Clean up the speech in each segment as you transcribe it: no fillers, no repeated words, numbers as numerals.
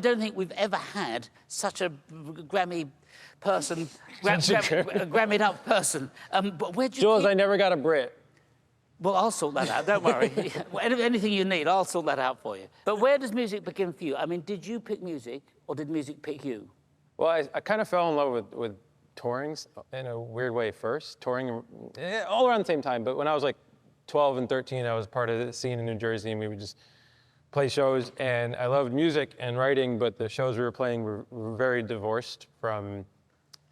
I don't think we've ever had such a Grammy person, Grammy'd up person. But where'd you Jools, I never got a Brit. Well, I'll sort that out, don't worry. Anything you need, I'll sort that out for you. But where does music begin for you? I mean, did you pick music, or did music pick you? Well, I kind of fell in love with touring in a weird way first. Touring all around the same time, but when I was like 12 and 13, I was part of the scene in New Jersey, and we would just play shows, and I loved music and writing, but the shows we were playing were very divorced from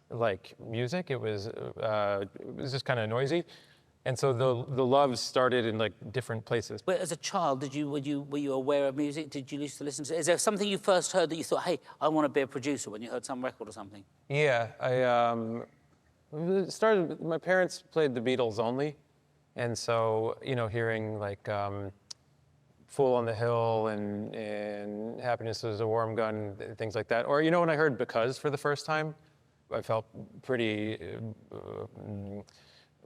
like music. It was just kind of noisy. And so the love started in like different places. But as a child, were you aware of music? Did you used to listen to? Is there something you first heard that you thought, hey, I want to be a producer, when you heard some record or something? Yeah, my parents played the Beatles only. And so, you know, hearing like Fool on the Hill and Happiness is a Warm Gun, things like that. Or, you know, when I heard Because for the first time, I felt pretty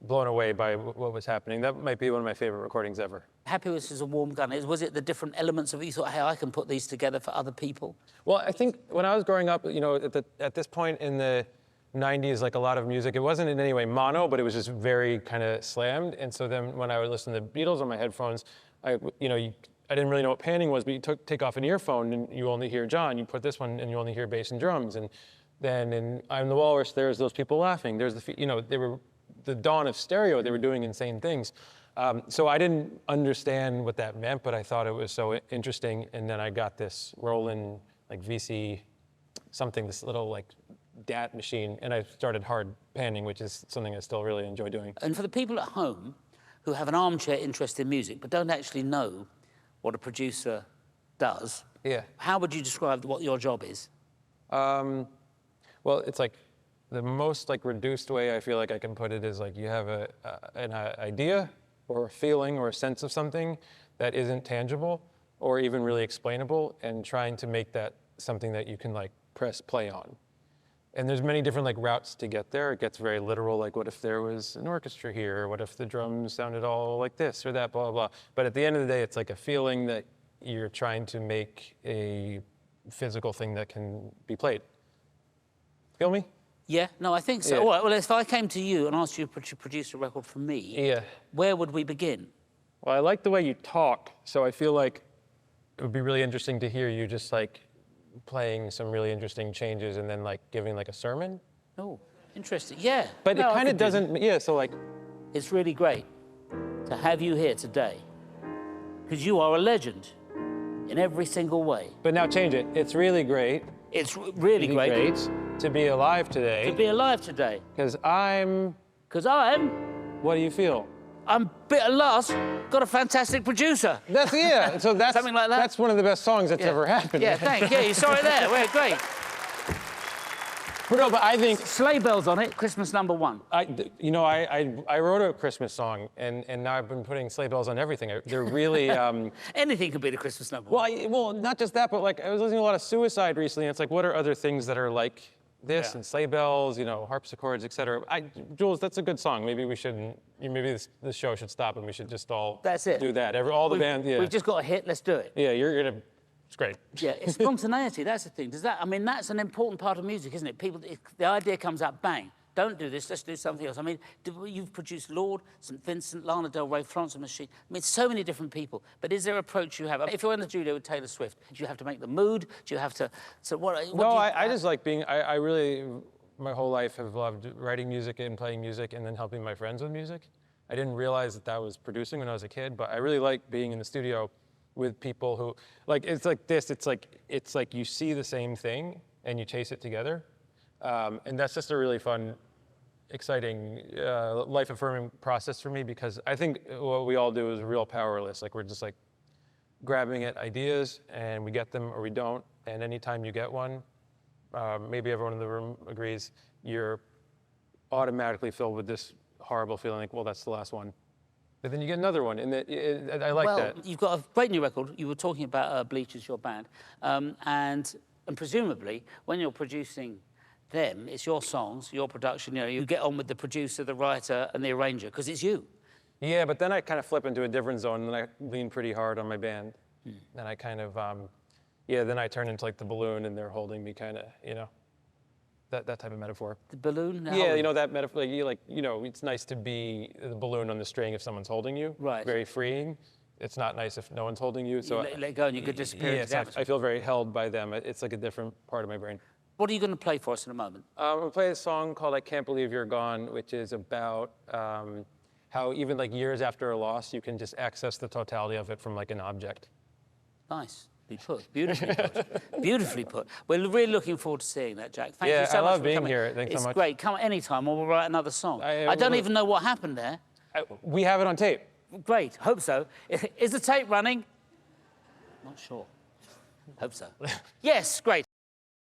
blown away by what was happening. That might be one of my favorite recordings ever. Happiness is a Warm Gun. Was it the different elements of it you thought, hey, I can put these together for other people? Well, I think when I was growing up, you know, at this point in the 90s, like a lot of music, it wasn't in any way mono, but it was just very kind of slammed. And so then when I would listen to the Beatles on my headphones, I didn't really know what panning was, but you take off an earphone and you only hear John. You put this one and you only hear bass and drums. And then in I'm the Walrus, there's those people laughing. There's they were the dawn of stereo. They were doing insane things. So I didn't understand what that meant, but I thought it was so interesting. And then I got this Roland like VC something, this little like DAT machine, and I started hard panning, which is something I still really enjoy doing. And for the people at home who have an armchair interest in music but don't actually know what a producer does, yeah, how would you describe what your job is? Well, it's like the most like reduced way I feel like I can put it is like you have an idea or a feeling or a sense of something that isn't tangible or even really explainable, and trying to make that something that you can like press play on. And there's many different like routes to get there. It gets very literal, like what if there was an orchestra here? What if the drums sounded all like this or that, blah, blah, blah. But at the end of the day, it's like a feeling that you're trying to make a physical thing that can be played. Feel me? Yeah, no, I think so. Yeah. All right, well, if I came to you and asked you to produce a record for me, yeah, where would we begin? Well, I like the way you talk, so I feel like it would be really interesting to hear you just like playing some really interesting changes and then like giving like a sermon. Oh, interesting. Yeah. But no, it kind of doesn't, yeah, so like. It's really great to have you here today, because you are a legend in every single way. But now change it. It's really great. It's really great to be alive today. To be alive today. Because I'm. What do you feel? I'm bitter lost. Got a fantastic producer. That's, yeah, so that's something like that. That's one of the best songs that's ever happened. Yeah, thanks. Yeah, you saw it there. We're great. No, but I think Sleigh Bells on it, Christmas #1. I wrote a Christmas song, and now I've been putting sleigh bells on everything. They're really anything could be the Christmas #1. Well, not just that, but like I was listening to a lot of Suicide recently, and it's like, what are other things that are like this and sleigh bells, harpsichords, etc. Jools, that's a good song. Maybe we shouldn't. Maybe this show should stop, and we should just all do that. All the bands. Yeah. We've just got a hit. Let's do it. Yeah, you're gonna. It's great. Yeah, it's spontaneity. That's the thing. That's an important part of music, isn't it? The idea comes up, bang. Don't do this. Let's do something else. I mean, you've produced Lord, St. Vincent, Lana Del Rey, Florence and the Machine. I mean, so many different people. But is there an approach you have? If you're in the studio with Taylor Swift, do you have to make the mood? Do you have to? So what? No, I just like being. I really, my whole life have loved writing music and playing music, and then helping my friends with music. I didn't realize that was producing when I was a kid, but I really like being in the studio with people who, like, it's like this. It's like you see the same thing and you chase it together. And that's just a really fun, exciting, life-affirming process for me, because I think what we all do is real powerless. Like, we're just like grabbing at ideas, and we get them or we don't. And anytime you get one, maybe everyone in the room agrees, you're automatically filled with this horrible feeling like, well, that's the last one. But then you get another one, and I like that. Well, you've got a great new record. You were talking about Bleach as your band. And presumably, when you're producing them, it's your songs, your production, you get on with the producer, the writer, and the arranger, because it's you. Yeah, but then I kind of flip into a different zone, and then I lean pretty hard on my band. And I kind of yeah, then I turn into like the balloon and they're holding me kind of, you know, that type of metaphor. The balloon? Yeah, you know, that metaphor, you know, it's nice to be the balloon on the string if someone's holding you. Right. Very freeing. It's not nice if no one's holding you. So You let go and you could disappear into the yeah, atmosphere. I feel very held by them. It's like a different part of my brain. What are you going to play for us in a moment? I'm gonna play a song called "I Can't Believe You're Gone," which is about how even like years after a loss, you can just access the totality of it from like an object. Nice. Put. Beautifully put. Beautifully put. We're really looking forward to seeing that, Jack. Thank you so much. Yeah, I love for being coming. here. Thanks so it's much. It's great. Come anytime or we'll write another song. I don't even know what happened there. We have it on tape. Great. Hope so. Is the tape running? Not sure. Hope so. Yes, great.